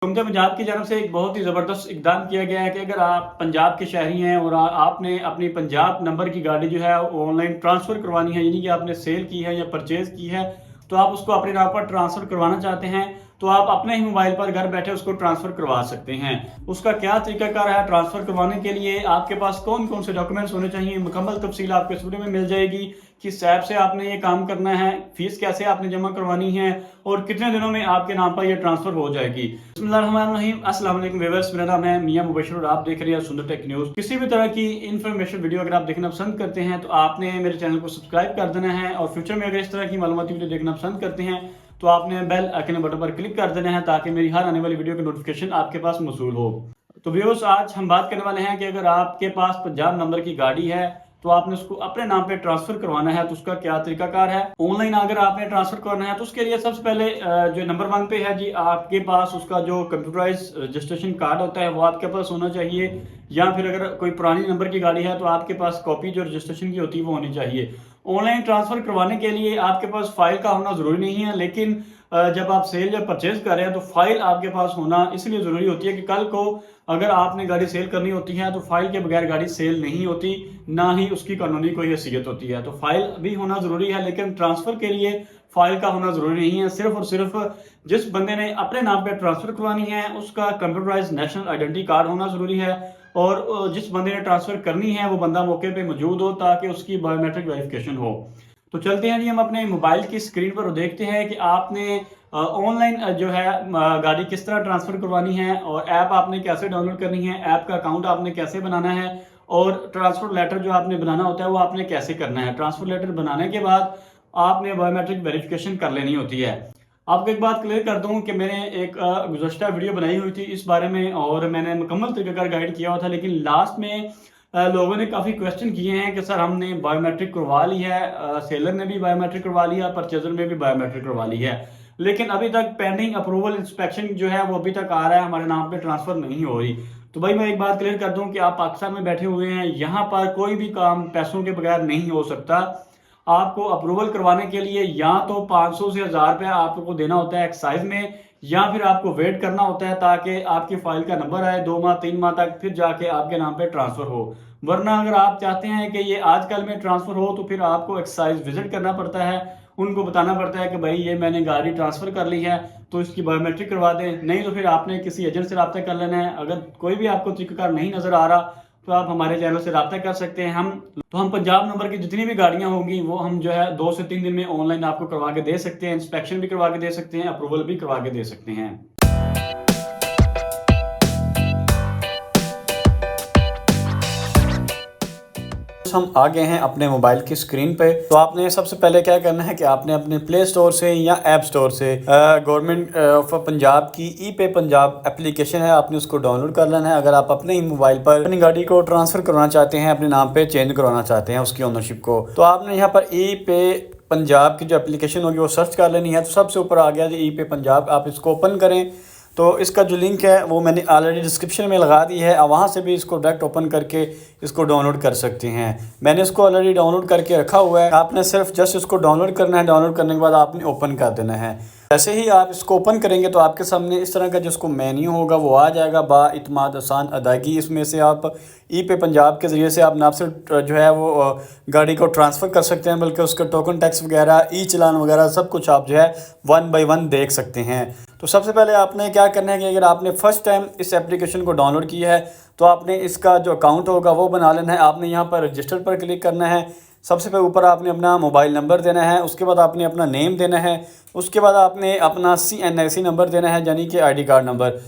हुकूमत पंजाब की जानब से एक बहुत ही ज़बरदस्त इक़दाम किया गया है कि अगर आप पंजाब के शहरी हैं और आपने अपनी पंजाब नंबर की गाड़ी जो है ऑनलाइन ट्रांसफ़र करवानी है, यानी कि आपने सेल की है या परचेज़ की है, तो आप उसको अपने नाम पर ट्रांसफ़र करवाना चाहते हैं, तो आप अपने ही मोबाइल पर घर बैठे उसको ट्रांसफ़र करवा सकते हैं। उसका क्या तरीकाकार है ट्रांसफ़र करवाने के लिए, आपके पास कौन कौन से डॉक्यूमेंट्स होने चाहिए, मुकम्मल तफसील आपको इस वीडियो में मिल जाएगी। किस ऐप से आपने ये काम करना है, फ़ीस कैसे आपने जमा करवानी है और कितने दिनों में आपके नाम पर ये ट्रांसफ़र हो जाएगी। बिस्मिल्लाहिर्रहमानिर्रहीम, अस्सलाम वालेकुम व्यूअर्स, मेरा नाम है मियां मुबशर और आप देख रहे हैं सुंदर टेक न्यूज़। किसी भी तरह की इन्फॉर्मेशन वीडियो अगर आप देखना पसंद करते हैं तो आपने मेरे चैनल को सब्सक्राइब कर देना है और फ्यूचर में अगर इस तरह की मालूमाती वीडियो देखना पसंद करते हैं तो आपने बेल आइकन बटन पर क्लिक कर देना है ताकि मेरी हर आने वाली वीडियो की नोटिफिकेशन आपके पास मौसूल हो। तो व्यूअर्स, आज हम बात करने वाले हैं कि अगर आपके पास पंजाब नंबर की गाड़ी है तो आपने उसको अपने नाम पे ट्रांसफर करवाना है तो उसका क्या तरीकाकार है। ऑनलाइन अगर आपने ट्रांसफर करना है तो उसके लिए सबसे पहले जो नंबर 1 पे है जी, आपके पास उसका जो कंप्यूटराइज रजिस्ट्रेशन कार्ड होता है वो आपके पास होना चाहिए, या फिर अगर कोई पुरानी नंबर की गाड़ी है तो आपके पास कॉपी जो रजिस्ट्रेशन की होती है वो होनी चाहिए। ऑनलाइन ट्रांसफर करवाने के लिए आपके पास फाइल का होना जरूरी नहीं है, लेकिन जब आप सेल या परचेज कर रहे हैं तो फाइल आपके पास होना इसलिए ज़रूरी होती है कि कल को अगर आपने गाड़ी सेल करनी होती है तो फाइल के बगैर गाड़ी सेल नहीं होती, ना ही उसकी कानूनी कोई हैसियत होती है। तो फाइल भी होना ज़रूरी है, लेकिन ट्रांसफ़र के लिए फाइल का होना ज़रूरी नहीं है। सिर्फ और सिर्फ जिस बंदे ने अपने नाम पर ट्रांसफ़र करवानी है उसका कंप्यूटराइज नेशनल आइडेंटिटी कार्ड होना ज़रूरी है, और जिस बंदे ने ट्रांसफ़र करनी है वो बंदा मौके पर मौजूद हो ताकि उसकी बायोमेट्रिक वेरिफिकेशन हो। तो चलते हैं जी हम अपने मोबाइल की स्क्रीन पर देखते हैं कि आपने ऑनलाइन जो है गाड़ी किस तरह ट्रांसफ़र करवानी है और ऐप आपने कैसे डाउनलोड करनी है, ऐप का अकाउंट आपने कैसे बनाना है और ट्रांसफ़र लेटर जो आपने बनाना होता है वो आपने कैसे करना है। ट्रांसफ़र लेटर बनाने के बाद आपने बायोमेट्रिक वेरिफिकेशन कर लेनी होती है। आपको एक बात क्लियर कर दूं कि मैंने एक गुज़श्ता वीडियो बनाई हुई थी इस बारे में और मैंने मुकम्मल तरीक़ाकार गाइड किया हुआ था, लेकिन लास्ट में लोगों ने काफ़ी क्वेश्चन किए हैं कि सर हमने बायोमेट्रिक करवा ली है, सेलर ने भी बायोमेट्रिक करवा लिया, परचेजर ने भी बायोमेट्रिक करवा ली है, लेकिन अभी तक पेंडिंग अप्रूवल इंस्पेक्शन जो है वो अभी तक आ रहा है, हमारे नाम पे ट्रांसफ़र नहीं हो रही। तो भाई मैं एक बात क्लियर कर दूं कि आप पाकिस्तान में बैठे हुए हैं, यहाँ पर कोई भी काम पैसों के बगैर नहीं हो सकता। आपको अप्रूवल करवाने के लिए या तो 500 से 1000 रुपया आपको देना होता है एक्साइज में, या फिर आपको वेट करना होता है ताकि आपकी फाइल का नंबर आए 2 माह 3 माह तक, फिर जाके आपके नाम पे ट्रांसफ़र हो। वरना अगर आप चाहते हैं कि ये आजकल में ट्रांसफ़र हो तो फिर आपको एक्साइज विजिट करना पड़ता है, उनको बताना पड़ता है कि भाई ये मैंने गाड़ी ट्रांसफ़र कर ली है तो इसकी बायोमेट्रिक करवा दें, नहीं तो फिर आपने किसी एजेंट से रब्ता कर लेना है। अगर कोई भी आपको तरीक़ाकार नहीं नज़र आ रहा तो आप हमारे चैनल से रब्ता कर सकते हैं। हम पंजाब नंबर की जितनी भी गाड़ियां होंगी वो हम जो है 2 से 3 दिन में ऑनलाइन आपको करवा के दे सकते हैं, इंस्पेक्शन भी करवा के दे सकते हैं, अप्रूवल भी करवा के दे सकते हैं। हम आ गए हैं अपने मोबाइल की स्क्रीन पे। तो आपने सबसे पहले क्या करना है कि आपने अपने प्ले स्टोर से या ऐप स्टोर से गवर्नमेंट ऑफ पंजाब की ई पे पंजाब एप्लीकेशन है, आपने उसको डाउनलोड कर लेना है। अगर आप अपने ही मोबाइल पर अपनी गाड़ी को ट्रांसफ़र करवाना चाहते हैं, अपने नाम पे चेंज करवाना चाहते हैं उसकी ओनरशिप को, तो आपने यहाँ पर ई पे पंजाब की जो एप्लीकेशन होगी वो सर्च कर लेनी है। तो सबसे ऊपर आ गया जी ई पे पंजाब, आप इसको ओपन करें। तो इसका जो लिंक है वो मैंने ऑलरेडी डिस्क्रिप्शन में लगा दी है, वहाँ से भी इसको डायरेक्ट ओपन करके इसको डाउनलोड कर सकते हैं। मैंने इसको ऑलरेडी डाउनलोड करके रखा हुआ है, आपने सिर्फ जस्ट इसको डाउनलोड करना है। डाउनलोड करने के बाद आपने ओपन कर देना है। जैसे ही आप इसको ओपन करेंगे तो आपके सामने इस तरह का जिसको मेन्यू होगा वो आ जाएगा, बाइतमाद आसान अदायगी। इसमें से आप ई पे पंजाब के ज़रिए से आप ना सिर्फ जो है वो गाड़ी को ट्रांसफ़र कर सकते हैं, बल्कि उसका टोकन टैक्स वगैरह, ई चलान वगैरह सब कुछ आप जो है 1 बाय 1 देख सकते हैं। तो सबसे पहले आपने क्या करना है कि अगर आपने फ़र्स्ट टाइम इस एप्लीकेशन को डाउनलोड किया है तो आपने इसका जो अकाउंट होगा वो बना लेना है। आपने यहाँ पर रजिस्टर पर क्लिक करना है। सबसे पहले ऊपर आपने अपना मोबाइल नंबर देना है, उसके बाद आपने अपना नेम देना है, उसके बाद आपने अपना CNIC नंबर देना है यानी कि ID कार्ड नंबर।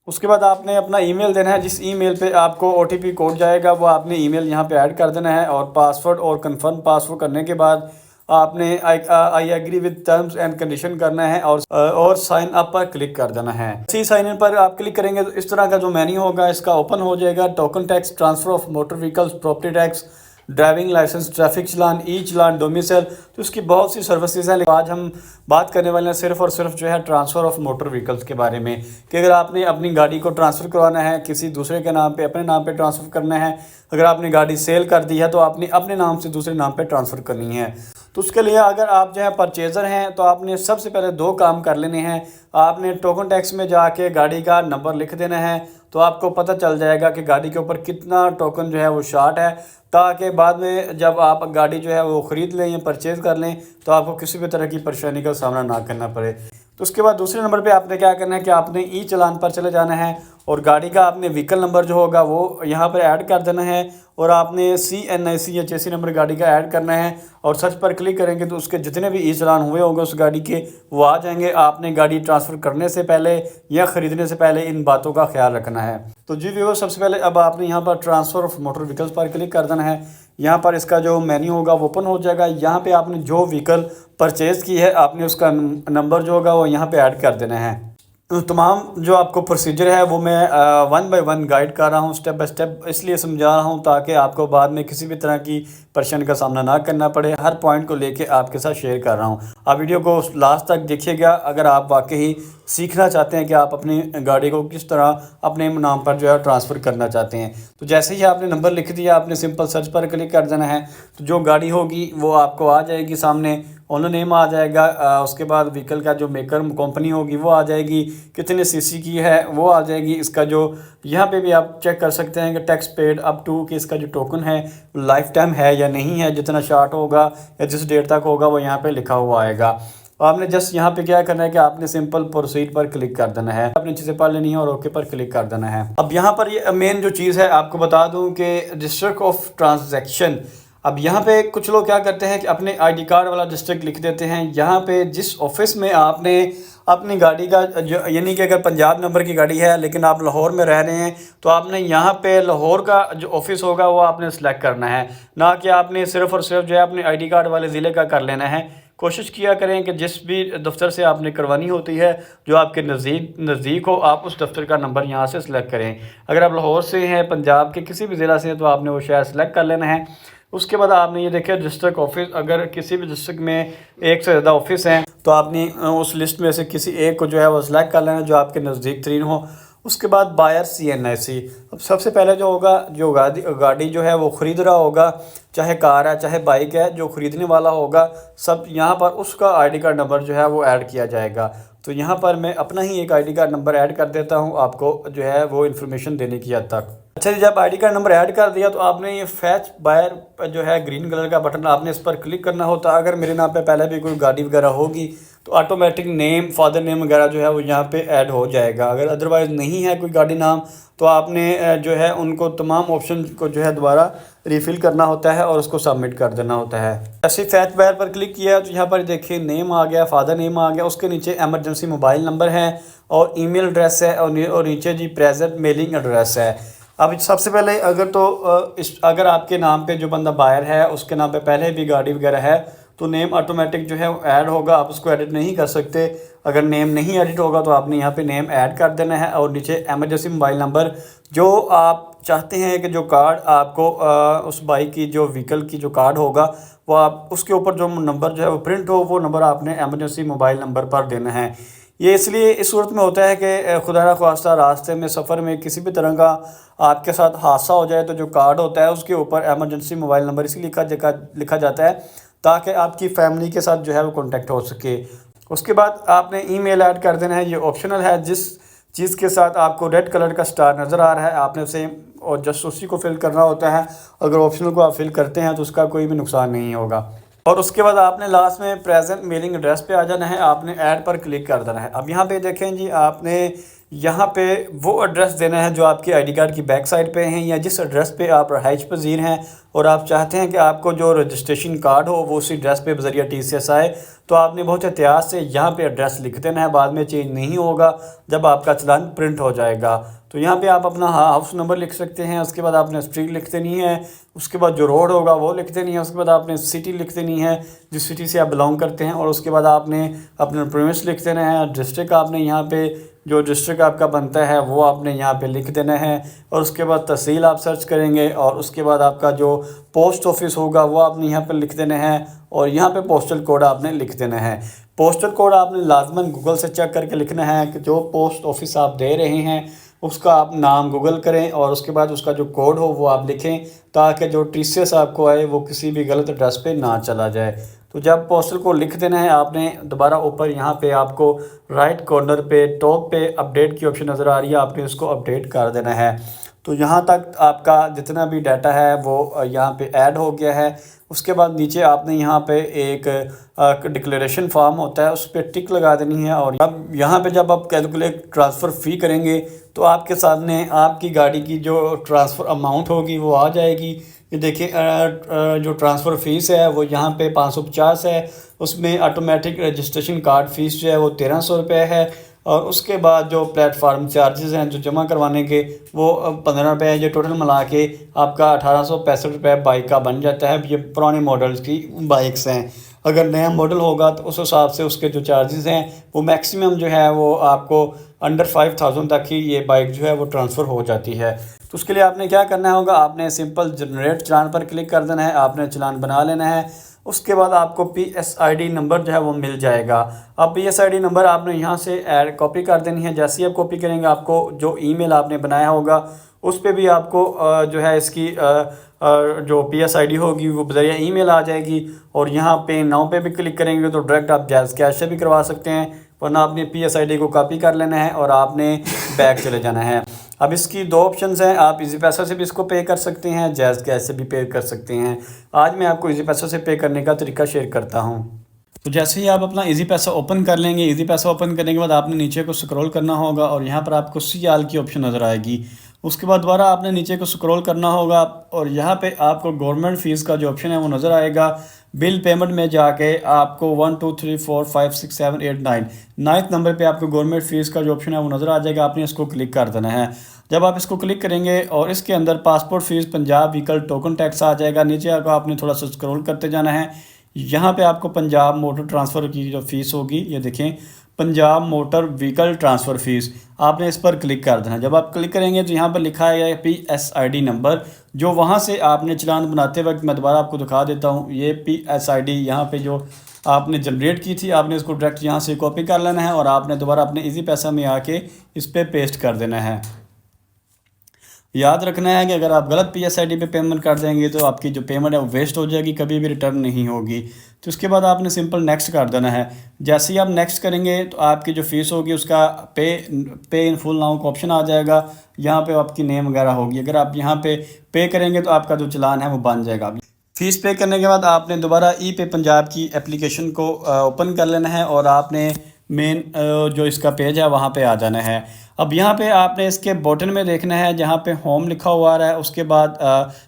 उसके बाद आपने अपना ईमेल देना है, जिस ईमेल पे आपको OTP कोड जाएगा वो आपने ईमेल यहाँ पे ऐड कर देना है, और पासवर्ड और कंफर्म पासवर्ड करने के बाद आपने I agree with terms and condition करना है और साइन अप पर क्लिक कर देना है। इसी साइन इन पर आप क्लिक करेंगे तो इस तरह का जो मेन्यू होगा इसका ओपन हो जाएगा। Token tax, transfer of motor vehicles, property tax, driving licence, traffic challan, e challan, domicile, तो उसकी बहुत सी सर्विसेज हैं। लेकिन आज हम बात करने वाले हैं सिर्फ और सिर्फ जो है ट्रांसफ़र ऑफ मोटर व्हीकल्स के बारे में, कि अगर आपने अपनी गाड़ी को ट्रांसफ़र करवाना है किसी दूसरे के नाम पे, अपने नाम पे ट्रांसफ़र करना है, अगर आपने गाड़ी सेल कर दी है तो आपने अपने नाम से दूसरे नाम पे ट्रांसफ़र करनी है। तो उसके लिए अगर आप जो है परचेज़र हैं तो आपने सबसे पहले दो काम कर लेने हैं। आपने टोकन टैक्स में जाके गाड़ी का नंबर लिख देना है, तो आपको पता चल जाएगा कि गाड़ी के ऊपर कितना टोकन जो है वो शार्ट है, ताकि बाद में जब आप गाड़ी जो है वो ख़रीद लें या परचेज़ कर लें तो आपको किसी भी तरह की परेशानी का सामना ना करना पड़े। तो उसके बाद दूसरे नंबर पे आपने क्या करना है कि आपने ई चालान पर चले जाना है और गाड़ी का आपने व्हीकल नंबर जो होगा वो यहाँ पर ऐड कर देना है और आपने CNIC या चेसी नंबर गाड़ी का ऐड करना है और सर्च पर क्लिक करेंगे तो उसके जितने भी ई चालान हुए होंगे उस गाड़ी के वो आ जाएंगे। आपने गाड़ी ट्रांसफ़र करने से पहले या ख़रीदने से पहले इन बातों का ख्याल रखना है। तो जी व्यूअर्स, सबसे पहले अब आपने यहाँ पर ट्रांसफ़र ऑफ मोटर व्हीकल्स पर क्लिक कर देना है। यहाँ पर इसका जो मेन्यू होगा वो ओपन हो जाएगा। यहाँ पे आपने जो व्हीकल परचेज़ की है आपने उसका नंबर जो होगा वो यहाँ पे ऐड कर देना है। तो तमाम जो आपको प्रोसीजर है वो मैं 1 बाय 1 गाइड कर रहा हूँ, स्टेप बाय स्टेप इसलिए समझा रहा हूँ ताकि आपको बाद में किसी भी तरह की परेशानी का सामना ना करना पड़े। हर पॉइंट को लेके आपके साथ शेयर कर रहा हूँ। आप वीडियो को लास्ट तक देखिएगा अगर आप वाकई सीखना चाहते हैं कि आप अपनी गाड़ी को किस तरह अपने नाम पर जो है ट्रांसफ़र करना चाहते हैं। तो जैसे ही आपने नंबर लिख दिया आपने सिंपल सर्च पर क्लिक कर देना है, तो जो गाड़ी होगी वो आपको आ जाएगी सामने, ओनर नेम आ जाएगा, उसके बाद व्हीकल का जो मेकर कंपनी होगी वो आ जाएगी, कितने सीसी की है वो आ जाएगी। इसका जो यहाँ पे भी आप चेक कर सकते हैं कि टैक्स पेड अप टू कि इसका जो टोकन है लाइफ टाइम है या नहीं है, जितना शार्ट होगा या जिस डेट तक होगा वो यहाँ पे लिखा हुआ आएगा। आपने जस्ट यहाँ पे क्या करना है कि आपने सिंपल प्रोसीड पर क्लिक कर देना है, अपनी चीज़ें पढ़ लेनी है और ओके पर क्लिक कर देना है। अब यहाँ पर ये मेन जो चीज़ है आपको बता दूँ कि डिस्ट्रिक्ट ऑफ ट्रांजैक्शन। अब यहाँ पे कुछ लोग क्या करते हैं कि अपने आईडी कार्ड वाला डिस्ट्रिक्ट लिख देते हैं। यहाँ पे जिस ऑफिस में आपने अपनी गाड़ी का जो यानी कि अगर पंजाब नंबर की गाड़ी है लेकिन आप लाहौर में रह रहे हैं तो आपने यहाँ पे लाहौर का जो ऑफिस होगा वो आपने सेलेक्ट करना है, ना कि आपने सिर्फ़ और सिर्फ जो है अपने आईडी कार्ड वाले ज़िले का कर लेना है। कोशिश किया करें कि जिस भी दफ्तर से आपने करवानी होती है जो आपके नज़दीक हो आप उस दफ्तर का नंबर यहाँ से सिलेक्ट करें। अगर आप लाहौर से हैं, पंजाब के किसी भी ज़िला से हैं तो आपने वो शहर सेलेक्ट कर लेना है। उसके बाद आपने ये देखिए डिस्ट्रिक्ट ऑफिस, अगर किसी भी डिस्ट्रिक्ट में एक से ज़्यादा ऑफिस हैं तो आपने उस लिस्ट में से किसी एक को जो है वो सिलेक्ट कर लेना जो आपके नज़दीक तरीन हो। उसके बाद बायर CNIC। अब सबसे पहले जो होगा, जो गाड़ी जो है वो ख़रीद रहा होगा, चाहे कार है चाहे बाइक है, जो ख़रीदने वाला होगा सब यहाँ पर उसका आईडी कार्ड नंबर जो है वो ऐड किया जाएगा। तो यहाँ पर मैं अपना ही एक आईडी कार्ड नंबर ऐड कर देता हूँ आपको जो है वो इन्फॉर्मेशन देने की हद तक। अच्छा जी, जब आईडी कार्ड नंबर ऐड कर दिया तो आपने ये फैच बायर जो है ग्रीन कलर का बटन आपने इस पर क्लिक करना होता है। अगर मेरे नाम पे पहले भी कोई गाड़ी वगैरह होगी तो ऑटोमेटिक नेम, फादर नेम वगैरह जो है वो यहाँ पे ऐड हो जाएगा। अगर अदरवाइज़ नहीं है कोई गाड़ी नाम तो आपने जो है उनको तमाम ऑप्शन को जो है दोबारा रिफ़िल करना होता है और उसको सबमिट कर देना होता है। ऐसे फैच बायर पर क्लिक किया तो यहाँ पर देखिए नेम आ गया, फादर नेम आ गया, उसके नीचे एमरजेंसी मोबाइल नंबर है और ईमेल एड्रेस है और नीचे जी प्रेजेंट मेलिंग एड्रेस है। अब सबसे पहले अगर आपके नाम पे जो बंदा बायर है उसके नाम पे पहले भी गाड़ी वगैरह है तो नेम ऑटोमेटिक जो है ऐड होगा, आप उसको एडिट नहीं कर सकते। अगर नेम नहीं एडिट होगा तो आपने यहाँ पे नेम ऐड कर देना है और नीचे एमरजेंसी मोबाइल नंबर जो आप चाहते हैं कि जो कार्ड आपको उस बाइक की जो व्हीकल की जो कार्ड होगा वो आप उसके ऊपर जो नंबर जो है वो प्रिंट हो वो नंबर आपने एमरजेंसी मोबाइल नंबर पर देना है। ये इसलिए इस सूरत में होता है कि खुदा न ख्वास्ता रास्ते में सफ़र में किसी भी तरह का आपके साथ हादसा हो जाए तो जो कार्ड होता है उसके ऊपर एमरजेंसी मोबाइल नंबर इसलिए लिखा जाता है ताकि आपकी फैमिली के साथ जो है वो कांटेक्ट हो सके। उसके बाद आपने ईमेल ऐड कर देना है, ये ऑप्शनल है। जिस चीज़ के साथ आपको रेड कलर का स्टार नज़र आ रहा है आपने उसे और जस्ट उसी को फिल करना होता है। अगर ऑप्शनल को आप फिल करते हैं तो उसका कोई भी नुकसान नहीं होगा। और उसके बाद आपने लास्ट में प्रेजेंट मेलिंग एड्रेस पे आ जाना है, आपने ऐड पर क्लिक कर देना है। अब यहाँ पे देखें जी, आपने यहाँ पे वो एड्रेस देना है जो आपके आईडी कार्ड की बैक साइड पे हैं या जिस एड्रेस पे आप रहाइश पजीर हैं और आप चाहते हैं कि आपको जो रजिस्ट्रेशन कार्ड हो वो उसी एड्रेस पे बज़रिया TCS आए, तो आपने बहुत एहतियात से यहाँ पे एड्रेस लिख देना है। बाद में चेंज नहीं होगा जब आपका चालान प्रिंट हो जाएगा। तो यहाँ पे आप अपना हाउस नंबर लिख सकते हैं, उसके बाद आपने स्ट्रीट लिख देनी है, उसके बाद जो रोड होगा वो लिख देनी है, उसके बाद आपने सिटी लिख देनी है जिस सिटी से आप बिलोंग करते हैं और उसके बाद आपने अपना प्रीमिस लिख देना है। डिस्ट्रिक्ट आपने यहाँ पे जो डिस्ट्रिक्ट आपका बनता है वो आपने यहाँ पे लिख देना है, और उसके बाद तहसील आप सर्च करेंगे, और उसके बाद आपका जो पोस्ट ऑफिस होगा वो आपने यहाँ पर लिख देना है, और यहाँ पे पोस्टल कोड आपने लिख देना है। पोस्टल कोड आपने लाजमन गूगल से चेक करके लिखना है कि जो पोस्ट ऑफिस आप दे रहे हैं उसका आप नाम गूगल करें, और उसके बाद उसका जो कोड हो वो आप लिखें, ताकि जो TCS आपको आए वो किसी भी गलत एड्रेस पे ना चला जाए। तो जब पोस्टल को लिख देना है आपने, दोबारा ऊपर यहाँ पे आपको राइट कॉर्नर पे टॉप पे अपडेट की ऑप्शन नज़र आ रही है, आपने इसको अपडेट कर देना है। तो यहाँ तक आपका जितना भी डाटा है वो यहाँ पे ऐड हो गया है। उसके बाद नीचे आपने यहाँ पे एक डिक्लेरेशन फॉर्म होता है, उस पर टिक लगा देनी है, और अब यहाँ पे जब आप कैलकुलेट ट्रांसफ़र फ़ी करेंगे तो आपके सामने आपकी गाड़ी की जो ट्रांसफ़र अमाउंट होगी वो आ जाएगी। ये देखिए जो ट्रांसफ़र फ़ीस है वो यहाँ पे 550 है, उसमें ऑटोमेटिक रजिस्ट्रेशन कार्ड फ़ीस जो है वो 1300 रुपये है, और उसके बाद जो प्लेटफार्म चार्जेस हैं जो जमा करवाने के वो 15 रुपये है। ये टोटल मिला के आपका 1865 रुपये बाइक का बन जाता है। ये पुराने मॉडल्स की बाइक्स हैं, अगर नया मॉडल होगा तो उस हिसाब से उसके जो चार्जेस हैं वो मैक्सिमम जो है वो आपको अंडर 5000 तक ही ये बाइक जो है वो ट्रांसफ़र हो जाती है। तो उसके लिए आपने क्या करना होगा, आपने सिंपल जनरेट चलान पर क्लिक कर देना है, आपने चलान बना लेना है। उसके बाद आपको PSID नंबर जो है वो मिल जाएगा। अब PSID नंबर आपने यहाँ से ऐड कॉपी कर देनी है। जैसे ही आप कॉपी करेंगे आपको जो ईमेल आपने बनाया होगा उस पर भी आपको जो है इसकी जो PSID होगी वो बज़रिया ईमेल आ जाएगी, और यहाँ पे नाउ पे भी क्लिक करेंगे तो डायरेक्ट आप जैज़ कैश से भी करवा सकते हैं, वरना आपने PSID को कॉपी कर लेना है और आपने बैक चले जाना है। अब इसकी दो ऑप्शंस हैं, आप इजी पैसा से भी इसको पे कर सकते हैं, जैज़ कैश से भी पे कर सकते हैं। आज मैं आपको इजी पैसा से पे करने का तरीका शेयर करता हूँ। तो जैसे ही आप अपना इजी पैसा ओपन कर लेंगे, इजी पैसा ओपन करने के बाद आपने नीचे को स्क्रॉल करना होगा, और यहाँ पर आपको CL की ऑप्शन नज़र आएगी। उसके बाद दोबारा आपने नीचे को स्क्रॉल करना होगा, और यहाँ पे आपको गवर्नमेंट फ़ीस का जो ऑप्शन है वो नज़र आएगा। बिल पेमेंट में जाके आपको 1 2 3 4 5 6 7 8 9 नाइन्थ नंबर पे आपको गवर्नमेंट फ़ीस का जो ऑप्शन है वो नज़र आ जाएगा। आपने इसको क्लिक कर देना है। जब आप इसको क्लिक करेंगे और इसके अंदर passport fees, Punjab vehicle token tax आ जाएगा। नीचे आपको आपने थोड़ा सा स्क्रॉल करते जाना है। यहाँ पे आपको पंजाब मोटर ट्रांसफ़र की जो फ़ीस होगी, ये देखें Punjab motor vehicle transfer fees, आपने इस पर क्लिक कर देना। जब आप क्लिक करेंगे तो यहाँ पर लिखा है PSID नंबर, जो वहाँ से आपने चलान बनाते वक्त, मैं दोबारा आपको दिखा देता हूँ, ये PSID यहाँ पे जो आपने जनरेट की थी, आपने इसको डायरेक्ट यहाँ से कॉपी कर लेना है, और आपने दोबारा अपने इजी पैसा में आके इस पर पेस्ट कर देना है। याद रखना है कि अगर आप गलत PSID पे पेमेंट कर देंगे तो आपकी जो पेमेंट है वो वेस्ट हो जाएगी, कभी भी रिटर्न नहीं होगी। तो उसके बाद आपने सिंपल नेक्स्ट कर देना है। जैसे ही आप नेक्स्ट करेंगे तो आपकी जो फ़ीस होगी उसका पे इन फुल नाउ का ऑप्शन आ जाएगा। यहाँ पे आपकी नेम वगैरह होगी, अगर आप यहाँ पे करेंगे तो आपका जो चलान है वो बन जाएगा। फ़ीस पे करने के बाद आपने दोबारा पे पंजाब की एप्लीकेशन को ओपन कर लेना है, और आपने मेन जो इसका पेज है वहाँ पे आ जाना है। अब यहाँ पे आपने इसके बॉटम में देखना है जहाँ पे होम लिखा हुआ आ रहा है, उसके बाद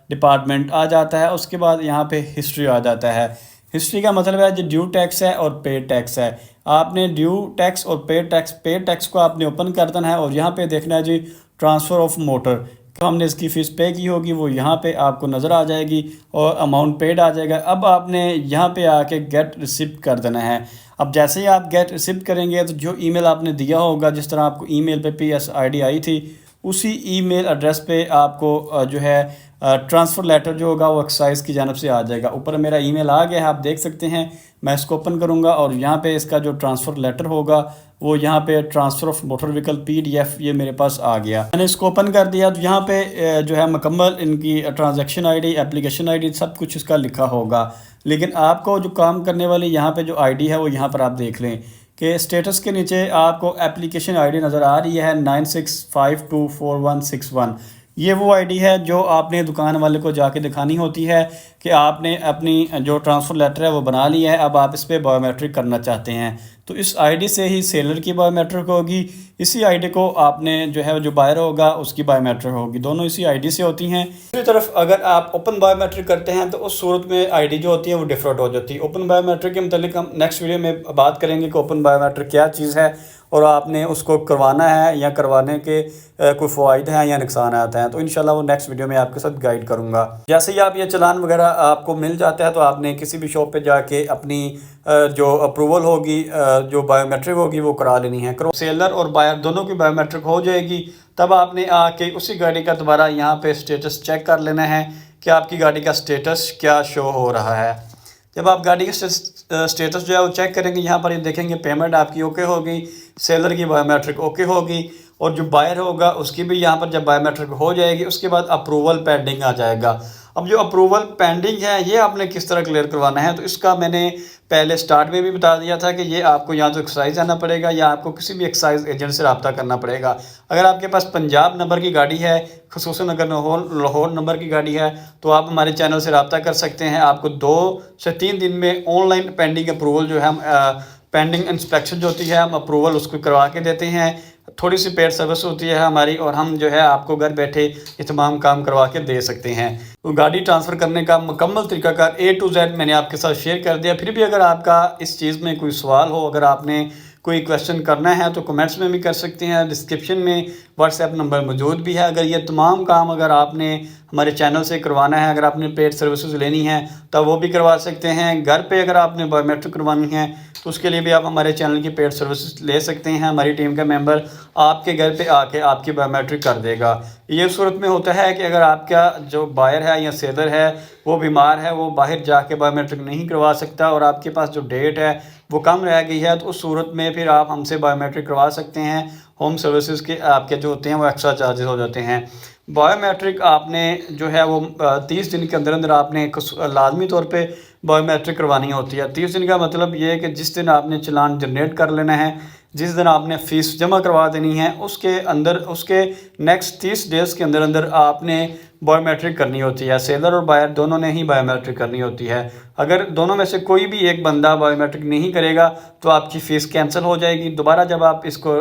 डिपार्टमेंट आ जाता है, उसके बाद यहाँ पे हिस्ट्री आ जाता है। हिस्ट्री का मतलब है जो ड्यू टैक्स है और पे टैक्स है। आपने ड्यू टैक्स और पे टैक्स को आपने ओपन कर देना है, और यहाँ पे देखना है जी ट्रांसफ़र ऑफ मोटर, तो हमने इसकी फ़ीस पे की होगी वो यहाँ पे आपको नज़र आ जाएगी, और अमाउंट पेड आ जाएगा। अब आपने यहाँ पे आके गेट रिसिप्ट कर देना है। अब जैसे ही आप गेट रिसिप्ट करेंगे तो जो ईमेल आपने दिया होगा, जिस तरह आपको ईमेल पे PSID आई थी, उसी ईमेल एड्रेस पे आपको जो है ट्रांसफ़र लेटर जो होगा वो एक्साइज़ की जानब से आ जाएगा। ऊपर मेरा ईमेल आ गया है, आप देख सकते हैं। मैं इसको ओपन करूँगा और यहाँ पे इसका जो ट्रांसफ़र लेटर होगा वो यहाँ पे transfer of motor vehicle PDF ये मेरे पास आ गया। मैंने इसको ओपन कर दिया तो यहाँ पे जो है मुकम्मल इनकी ट्रांजैक्शन ID, एप्लीकेशन ID सब कुछ इसका लिखा होगा। लेकिन आपको जो काम करने वाली यहाँ पे जो ID है वो यहाँ पर आप देख लें कि स्टेटस के नीचे आपको एप्लीकेशन ID नज़र आ रही है 96524161। ये वो ID है जो आपने दुकान वाले को जाके दिखानी होती है कि आपने अपनी जो ट्रांसफ़र लेटर है वो बना लिया है, अब आप इस पर बायोमेट्रिक करना चाहते हैं। तो इस ID से ही सेलर की बायोमेट्रिक होगी, इसी ID को आपने जो है जो बायर होगा उसकी बायोमेट्रिक होगी, दोनों इसी ID से होती हैं। दूसरी तरफ अगर आप ओपन बायोमेट्रिक करते हैं तो उस सूरत में ID जो होती है वो डिफरेंट हो जाती है। ओपन बायोमेट्रिक के मतलब हम नेक्स्ट वीडियो में बात करेंगे कि ओपन बायोमेट्रिक क्या चीज़ है और आपने उसको करवाना है या करवाने के कोई फ़वाइद हैं या नुकसान आते हैं, तो इंशाल्लाह वो नेक्स्ट वीडियो में आपके साथ गाइड करूँगा। जैसे ही आप ये चलान वगैरह आपको मिल जाता है तो आपने किसी भी शॉप पे जाके अपनी जो अप्रूवल होगी, जो बायोमेट्रिक होगी वो करा लेनी है। सेलर और बायर दोनों की बायोमेट्रिक हो जाएगी, तब आपने आके उसी गाड़ी का दोबारा यहाँ पे स्टेटस चेक कर लेना है कि आपकी गाड़ी का स्टेटस क्या शो हो रहा है। जब आप गाड़ी का स्टेटस जो है वो चेक करेंगे, यहाँ पर ये देखेंगे पेमेंट आपकी ओके होगी, सेलर की बायोमेट्रिक ओके होगी, और जो बायर होगा उसकी भी यहाँ पर जब बायोमेट्रिक हो जाएगी उसके बाद अप्रूवल पेंडिंग आ जाएगा। अब जो अप्रूवल पेंडिंग है ये आपने किस तरह क्लियर करवाना है, तो इसका मैंने पहले स्टार्ट में भी बता दिया था कि ये आपको या तो एक्साइज जाना पड़ेगा या आपको किसी भी एक्साइज एजेंट से रब्ता करना पड़ेगा। अगर आपके पास पंजाब नंबर की गाड़ी है, खुसूसन अगर लाहौर नंबर की गाड़ी है, तो आप हमारे चैनल से रब्ता कर सकते हैं। आपको 2 से 3 दिन में ऑनलाइन पेंडिंग अप्रूवल जो है हम पेंडिंग इंस्पेक्शन जो होती है हम अप्रूवल उसको करवा के देते हैं। थोड़ी सी पेड सर्विस होती है हमारी, और हम जो है आपको घर बैठे ये तमाम काम करवा के दे सकते हैं। तो गाड़ी ट्रांसफ़र करने का मुकम्मल तरीकाकार A to Z मैंने आपके साथ शेयर कर दिया। फिर भी अगर आपका इस चीज़ में कोई सवाल हो, अगर आपने कोई क्वेश्चन करना है तो कमेंट्स में भी कर सकते हैं। डिस्क्रिप्शन में व्हाट्सएप नंबर मौजूद भी है। अगर ये तमाम काम अगर आपने हमारे चैनल से करवाना है, अगर आपने पेड सर्विसेज लेनी है तब वो भी करवा सकते हैं। घर पे अगर आपने बायोमेट्रिक करवानी है तो उसके लिए भी आप हमारे चैनल की पेड सर्विसेज ले सकते हैं। हमारी टीम का मेंबर आपके घर पे आके आपकी बायोमेट्रिक कर देगा। ये सूरत में होता है कि अगर आपका जो बायर है या सेलर है वो बीमार है, वो बाहर जाके बायोमेट्रिक नहीं करवा सकता और आपके पास जो डेट है वो कम रह गई है, तो उस सूरत में फिर आप हमसे बायोमेट्रिक करवा सकते हैं। होम सर्विसेज के आपके जो होते हैं वो एक्स्ट्रा चार्जेस हो जाते हैं। बायोमेट्रिक आपने जो है वो 30 दिन के अंदर अंदर आपने लाजमी तौर पे बायोमेट्रिक करवानी होती है। 30 दिन का मतलब ये है कि जिस दिन आपने चालान जनरेट कर लेना है, जिस दिन आपने फ़ीस जमा करवा देनी है, उसके अंदर उसके नेक्स्ट 30 डेज़ के अंदर अंदर आपने बायोमेट्रिक करनी होती है। सेलर और बायर दोनों ने ही बायोमेट्रिक करनी होती है। अगर दोनों में से कोई भी एक बंदा बायोमेट्रिक नहीं करेगा तो आपकी फ़ीस कैंसिल हो जाएगी। दोबारा जब आप इसको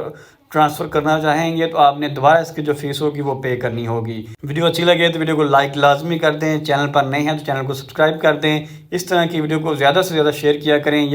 ट्रांसफ़र करना चाहेंगे तो आपने दोबारा इसकी जो फ़ीस होगी वो पे करनी होगी। वीडियो अच्छी लगे तो वीडियो को लाइक लाजमी कर दें। चैनल पर नए हैं तो चैनल को सब्सक्राइब कर दें। इस तरह की वीडियो को ज़्यादा से ज़्यादा शेयर किया करें। ये